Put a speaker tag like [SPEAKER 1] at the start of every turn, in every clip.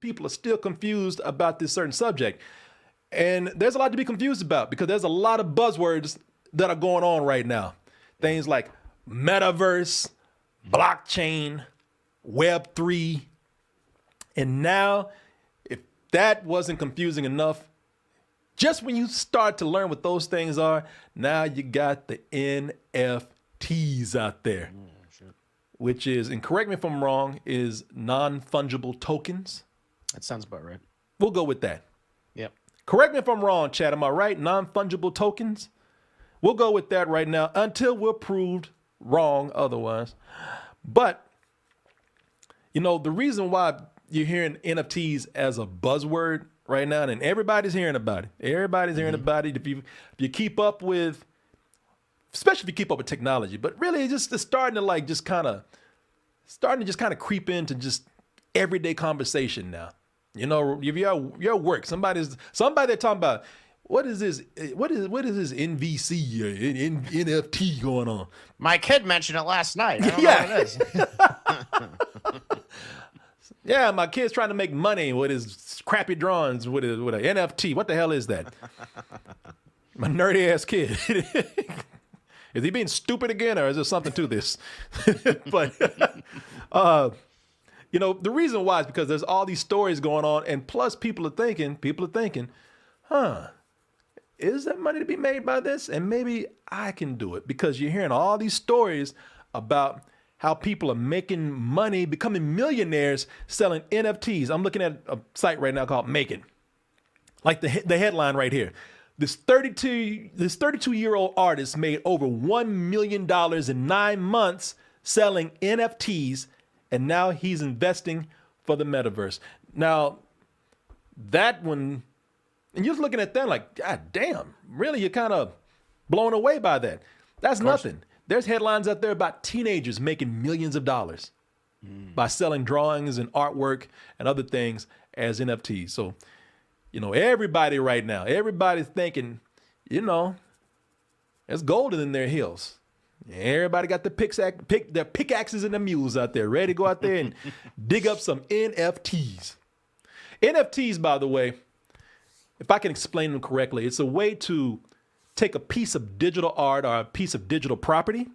[SPEAKER 1] people are still confused about this certain subject. And there's a lot to be confused about because there's a lot of buzzwords that are going on right now. Things like Metaverse, blockchain, Web3. And now, if that wasn't confusing enough, just when you start to learn what those things are, now you got the NFTs out there, which is, and correct me if I'm wrong, is non-fungible tokens.
[SPEAKER 2] That sounds about right.
[SPEAKER 1] We'll go with that.
[SPEAKER 2] Yep.
[SPEAKER 1] Correct me if I'm wrong, Chad. Am I right? Non-fungible tokens? We'll go with that right now until we're proved wrong otherwise. But, you know, the reason why you're hearing NFTs as a buzzword right now, and everybody's hearing about it. Everybody's hearing about it. If you keep up with, especially if you keep up with technology, but really it's starting to just kind of creep into just everyday conversation now. You know, if you're at work, somebody they're talking about, what is this NVC or NFT going on?
[SPEAKER 2] My kid mentioned it last night. I don't know what it is.
[SPEAKER 1] Yeah, my kid's trying to make money with his crappy drawings with an NFT. What the hell is that? My nerdy ass kid. Is he being stupid again, or is there something to this? But you know, the reason why is because there's all these stories going on, and plus people are thinking, is there money to be made by this? And maybe I can do it, because you're hearing all these stories about how people are making money, becoming millionaires selling NFTs. I'm looking at a site right now called Make It. Like the headline right here. This 32-year-old artist made over $1 million in 9 months selling NFTs, and now he's investing for the metaverse. Now, that one, and you're looking at that like, God damn, really? You're kind of blown away by that. That's nothing. There's headlines out there about teenagers making millions of dollars by selling drawings and artwork and other things as NFTs. So, you know, everybody right now, everybody's thinking, you know, there's gold in their heels. Everybody got their pickaxes and the mules out there, ready to go out there and dig up some NFTs. NFTs, by the way, if I can explain them correctly, it's a way to take a piece of digital art or a piece of digital property,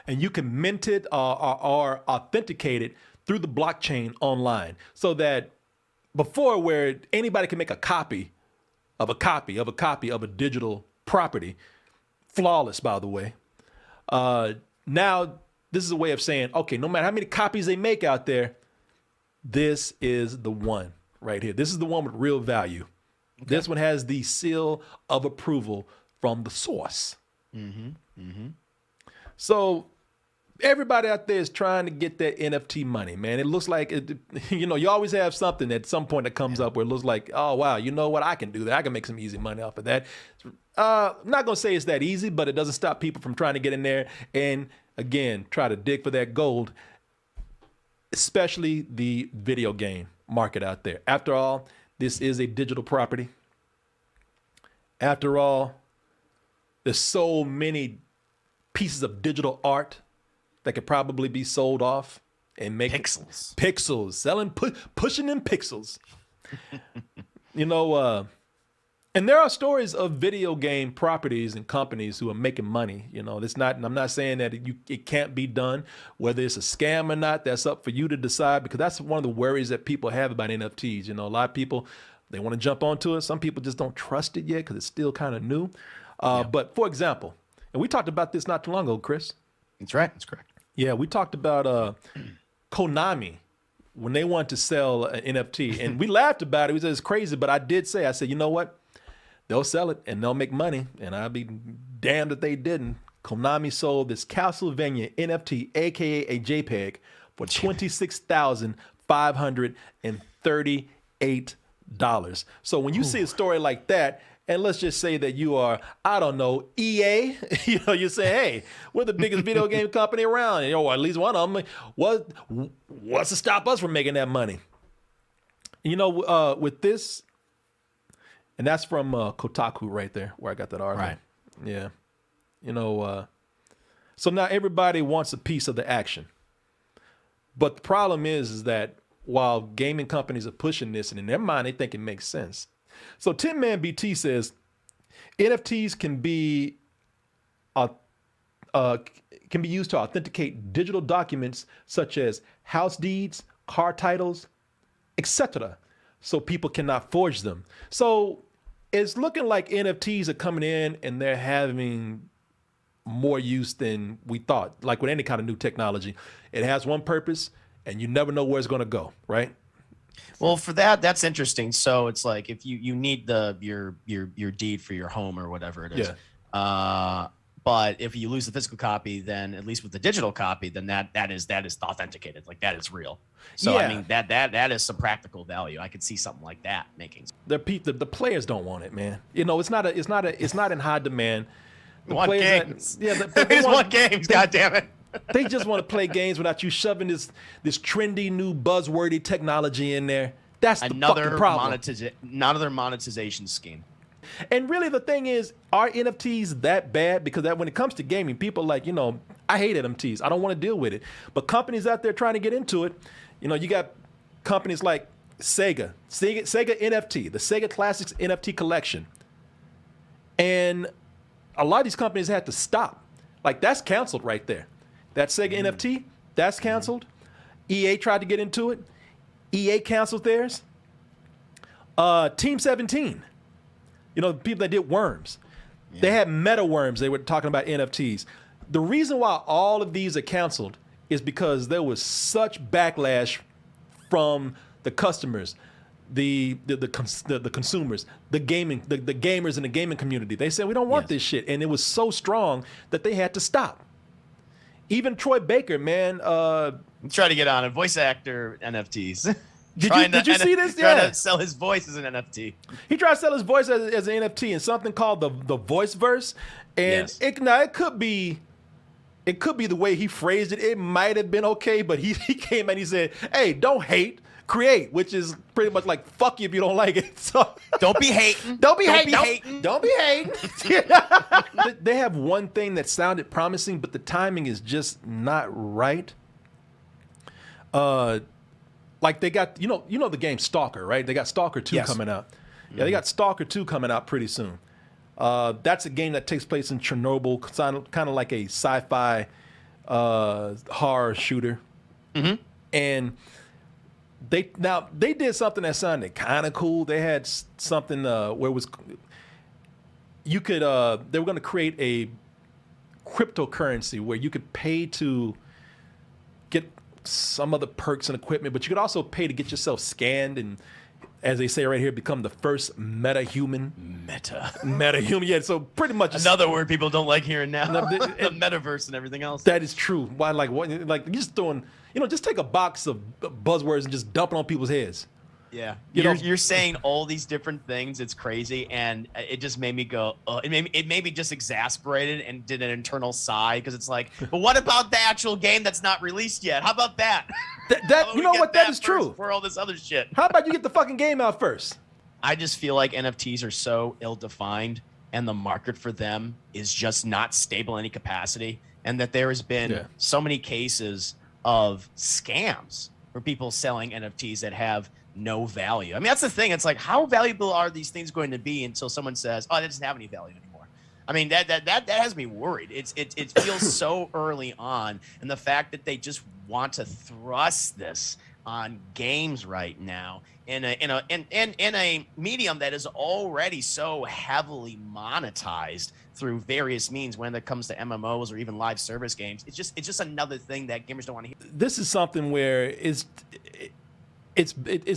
[SPEAKER 1] and you can mint it or authenticate it through the blockchain online, so that before, where anybody can make a copy of a digital property, flawless, by the way. Now, this is a way of saying, okay, no matter how many copies they make out there, this is the one right here. This is the one with real value. Okay. This one has the seal of approval from the source. So everybody out there is trying to get that NFT money, man. It looks like, you know, you always have something at some point that comes up where it looks like, oh, wow, you know what? I can do that. I can make some easy money off of that. I'm not going to say it's that easy, but it doesn't stop people from trying to get in there and, again, try to dig for that gold, especially the video game market out there. After all, this is a digital property. After all, there's so many pieces of digital art that could probably be sold off and make pixels, selling, pushing in pixels. You know, and there are stories of video game properties and companies who are making money. You know, it's not, and I'm not saying that it can't be done. Whether it's a scam or not, that's up for you to decide, because that's one of the worries that people have about NFTs. You know, a lot of people, they want to jump onto it. Some people just don't trust it yet because it's still kind of new. But for example, and we talked about this not too long ago, Chris.
[SPEAKER 2] That's right. That's correct.
[SPEAKER 1] Yeah, we talked about Konami when they wanted to sell an NFT, and we laughed about it. We said it's crazy, but I said, you know what? They'll sell it and they'll make money, and I'd be damned if they didn't. Konami sold this Castlevania NFT, aka a JPEG, for $26,538. So when you see a story like that, and let's just say that you are, I don't know, EA, you know, you say, hey, we're the biggest video game company around, you know, or at least one of them. What's to stop us from making that money? You know, with this, and that's from Kotaku right there, where I got that article. Right. Yeah. You know, so now everybody wants a piece of the action. But the problem is that while gaming companies are pushing this, and in their mind, they think it makes sense. So Tin Man BT says NFTs can be used to authenticate digital documents such as house deeds, car titles, etc. So people cannot forge them. So it's looking like NFTs are coming in and they're having more use than we thought. Like with any kind of new technology, it has one purpose and you never know where it's going to go, right?
[SPEAKER 2] Well, for that's interesting. So it's like if you need your deed for your home or whatever it is.
[SPEAKER 1] Yeah.
[SPEAKER 2] But if you lose the physical copy, then at least with the digital copy, then that is authenticated. Like that is real. So
[SPEAKER 1] Yeah.
[SPEAKER 2] I mean that is some practical value. I could see something like that making.
[SPEAKER 1] The players don't want it, man. You know, it's not in high demand.
[SPEAKER 2] They want games.
[SPEAKER 1] They
[SPEAKER 2] just want games. God damn it.
[SPEAKER 1] They just want to play games without you shoving this trendy new buzzwordy technology in there. That's the fucking problem.
[SPEAKER 2] Another monetization scheme.
[SPEAKER 1] And really, the thing is, are NFTs that bad? Because when it comes to gaming, people like, you know, I hate NFTs. I don't want to deal with it. But companies out there trying to get into it, you know, you got companies like Sega NFT, the Sega Classics NFT collection. And a lot of these companies had to stop. Like, that's canceled right there. That Sega NFT, that's canceled. EA tried to get into it. EA canceled theirs. Team 17. You know, the people that did Worms. Yeah. They had Meta Worms. They were talking about NFTs. The reason why all of these are canceled is because there was such backlash from the customers, the consumers, the gamers in the gaming community. They said, we don't want this shit. And it was so strong that they had to stop. Even Troy Baker, man.
[SPEAKER 2] Try to get on it. Voice actor NFTs.
[SPEAKER 1] Did you see this?
[SPEAKER 2] Trying to sell his voice as an NFT.
[SPEAKER 1] He tried to sell his voice as an NFT in something called the Voice Verse. And it could be the way he phrased it. It might have been okay, but he came and he said, hey, don't hate, create, which is pretty much like, fuck you if you don't like it. So
[SPEAKER 2] don't be hating.
[SPEAKER 1] Don't be hating. They have one thing that sounded promising, but the timing is just not right. Like they got, you know the game Stalker, right? They got Stalker 2 coming out. Yeah, they got Stalker 2 coming out pretty soon. That's a game that takes place in Chernobyl, kind of like a sci-fi horror shooter. Mm-hmm. And they did something that sounded kind of cool. They had something where it was you could they were going to create a cryptocurrency where you could pay to get some other perks and equipment, but you could also pay to get yourself scanned and, as they say right here, become the first meta-human. Meta-human, yeah. So pretty much
[SPEAKER 2] another word people don't like hearing now. The metaverse and everything else.
[SPEAKER 1] That is true. Why, like you're just throwing, just take a box of buzzwords and just dump it on people's heads.
[SPEAKER 2] Yeah, you're saying all these different things. It's crazy, and it just made me go. It made me just exasperated and did an internal sigh because it's like, but what about the actual game that's not released yet? How about that?
[SPEAKER 1] That is true.
[SPEAKER 2] For all this other shit.
[SPEAKER 1] How about you get the fucking game out first?
[SPEAKER 2] I just feel like NFTs are so ill-defined, and the market for them is just not stable in any capacity, and that there has been so many cases of scams for people selling NFTs that have no value. I mean, that's the thing. It's like, how valuable are these things going to be until someone says, "Oh, that doesn't have any value anymore"? I mean, that has me worried. It feels so early on, and the fact that they just want to thrust this on games right now in a medium that is already so heavily monetized through various means when it comes to MMOs or even live service games. It's just another thing that gamers don't want to hear.
[SPEAKER 1] This is something where it's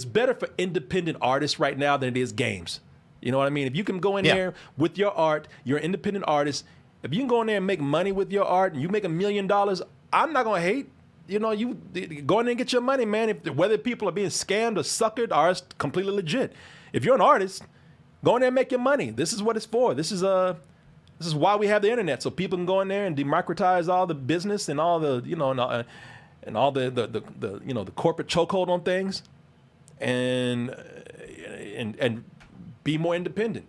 [SPEAKER 1] better for independent artists right now than it is games. You know what I mean? If you can go in there with your art, you're an independent artist. If you can go in there and make money with your art and you make $1 million, I'm not going to hate. You go in there and get your money, man. Whether people are being scammed or suckered or it's completely legit. If you're an artist, go in there and make your money. This is what it's for. This is why we have the internet, so people can go in there and democratize all the business and all the, and all the corporate chokehold on things, and be more independent.